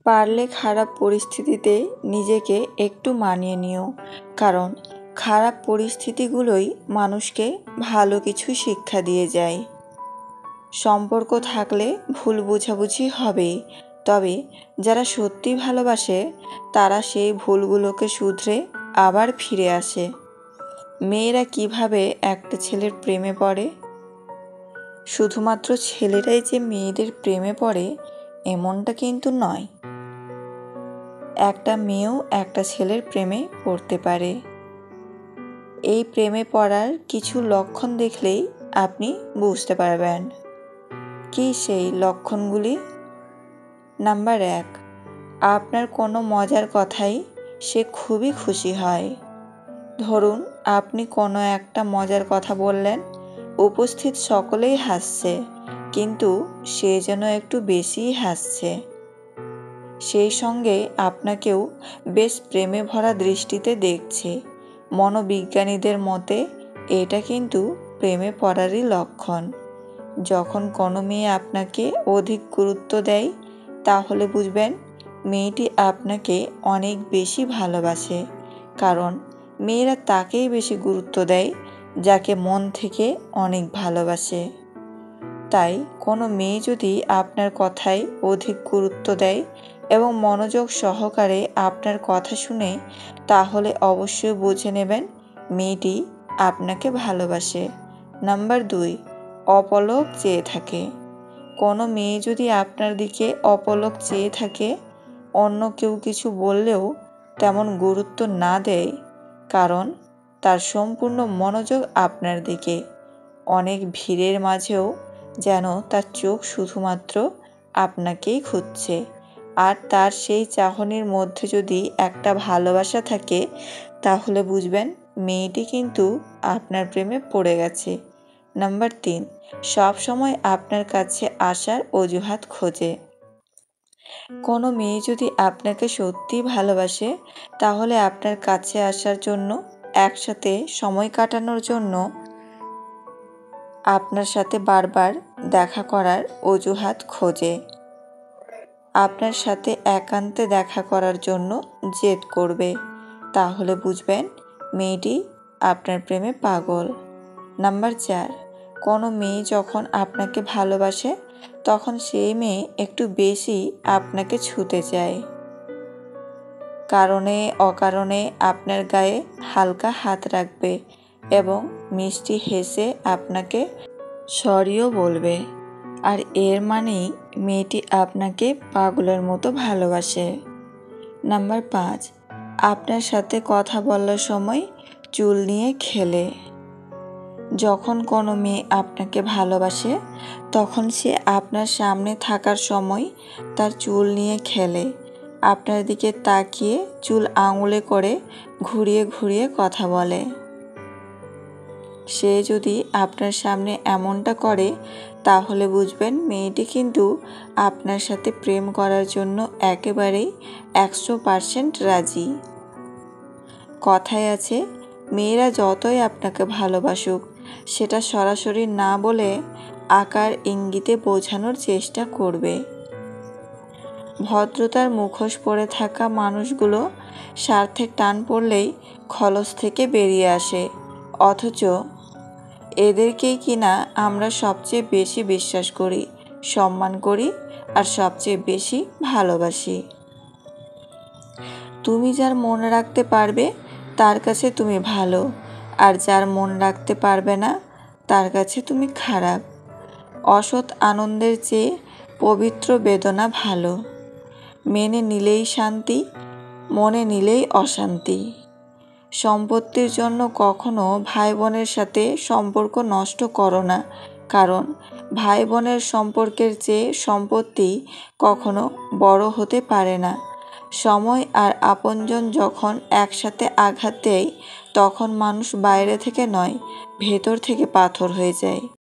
পারলে খারাপ পরিস্থিতিতে নিজেকে একটু মানিয়ে নিও, কারণ খারাপ পরিস্থিতিগুলোই মানুষকে ভালো কিছু শিক্ষা দিয়ে যায়। সম্পর্ক থাকলে ভুল বোঝাবুঝি হবেই, তবে যারা সত্যি ভালোবাসে তারা সেই ভুলগুলোকে শুধরে আবার ফিরে আসে। মেয়েরা কিভাবে একটা ছেলের প্রেমে পড়ে? শুধুমাত্র ছেলেরাই যে মেয়েদের প্রেমে পড়ে এমনটা কিন্তু নয়। একটা মেয়েও একটা ছেলের প্রেমে পড়তে পারে। এই প্রেমে পড়ার কিছু লক্ষণ দেখলেই আপনি বুঝতে পারবেন। কি সেই লক্ষণগুলি? নাম্বার 1, আপনার কোনো মজার কথাই সে খুবই খুশি হয়। ধরুন আপনি কোনো একটা মজার কথা বললেন, উপস্থিত সকলেই হাসছে, কিন্তু সে যেন একটু বেশিই হাসছে। সেই সঙ্গে আপনাকেও বেশ প্রেমে ভরা দৃষ্টিতে দেখছে। মনোবিজ্ঞানীদের মতে এটা কিন্তু প্রেমে পড়ারই লক্ষণ। যখন কোনো মেয়ে আপনাকে অধিক গুরুত্ব দেয় তাহলে বুঝবেন মেয়েটি আপনাকে অনেক বেশি ভালোবাসে, কারণ মেয়েরা তাকেই বেশি গুরুত্ব দেয় যাকে মন থেকে অনেক ভালোবাসে। তাই কোনো মেয়ে যদি আপনার কথায় অধিক গুরুত্ব দেয় এবং মনোযোগ সহকারে আপনার কথা শুনে, তাহলে অবশ্যই বুঝে নেবেন মেয়েটি আপনাকে ভালোবাসে। নাম্বার 2, অপলক চেয়ে থাকে। কোনো মেয়ে যদি আপনার দিকে অপলক চেয়ে থাকে, অন্য কেউ কিছু বললেও তেমন গুরুত্ব না দেয়, কারণ তার সম্পূর্ণ মনোযোগ আপনার দিকে, অনেক ভিড়ের মাঝেও যেন তার চোখ শুধুমাত্র আপনাকেই খুঁজছে, আর তার সেই চাহনির মধ্যে যদি একটা ভালোবাসা থাকে, তাহলে বুঝবেন মেয়েটি কিন্তু আপনার প্রেমে পড়ে গেছে। নাম্বার 3, সব সময় আপনার কাছে আসার অজুহাত খোঁজে। কোনো মেয়ে যদি আপনাকে সত্যি ভালোবাসে তাহলে আপনার কাছে আসার জন্য, একসাথে সময় কাটানোর জন্য আপনার সাথে বারবার দেখা করার অজুহাত খোঁজে। আপনার সাথে একান্তে দেখা করার জন্য জেদ করবে, তাহলে বুঝবেন মেয়েটি আপনার প্রেমে পাগল। নাম্বার 4, কোনো মেয়ে যখন আপনাকে ভালোবাসে তখন সেই মেয়ে একটু বেশি আপনাকে ছুতে চায়। কারণে অকারণে আপনার গায়ে হালকা হাত রাখবে এবং মিষ্টি হেসে আপনাকে সরিও বলবে, আর এর মানেই মেয়েটি আপনাকে পাগলের মতো ভালোবাসে। নাম্বার 5, আপনার সাথে কথা বলার সময় চুল নিয়ে খেলে। যখন কোনো মেয়ে আপনাকে ভালোবাসে তখন সে আপনার সামনে থাকার সময় তার চুল নিয়ে খেলে, আপনার দিকে তাকিয়ে চুল আঙুলে করে ঘুরিয়ে ঘুরিয়ে কথা বলে। সে যদি আপনার সামনে এমনটা করে তাহলে বুঝবেন মেয়েটি কিন্তু আপনার সাথে প্রেম করার জন্য একেবারেই 100% রাজি। কথায় আছে, মেয়েরা যতই আপনাকে ভালোবাসুক সেটা সরাসরি না বলে আকার ইঙ্গিতে বোঝানোর চেষ্টা করবে। ভদ্রতার মুখোশ পরে থাকা মানুষগুলো স্বার্থের টান পড়লেই খলস থেকে বেরিয়ে আসে, অথচ এদেরকেই কিনা আমরা সবচেয়ে বেশি বিশ্বাস করি, সম্মান করি আর সবচেয়ে বেশি ভালোবাসি। তুমি যার মন রাখতে পারবে তার কাছে তুমি ভালো, আর যার মন রাখতে পারবে না তার কাছে তুমি খারাপ। অসৎ আনন্দের চেয়ে পবিত্র বেদনা ভালো। মেনে নিলেই শান্তি, মনে নিলেই অশান্তি। সম্পত্তির জন্য কখনো ভাই বোনের সাথে সম্পর্ক নষ্ট করো না, কারণ ভাই বোনের সম্পর্কের চেয়ে সম্পত্তি কখনো বড় হতে পারে না। সময় আর আপনজন যখন একসাথে আঘাত দেয় তখন মানুষ বাইরে থেকে নয়, ভেতর থেকে পাথর হয়ে যায়।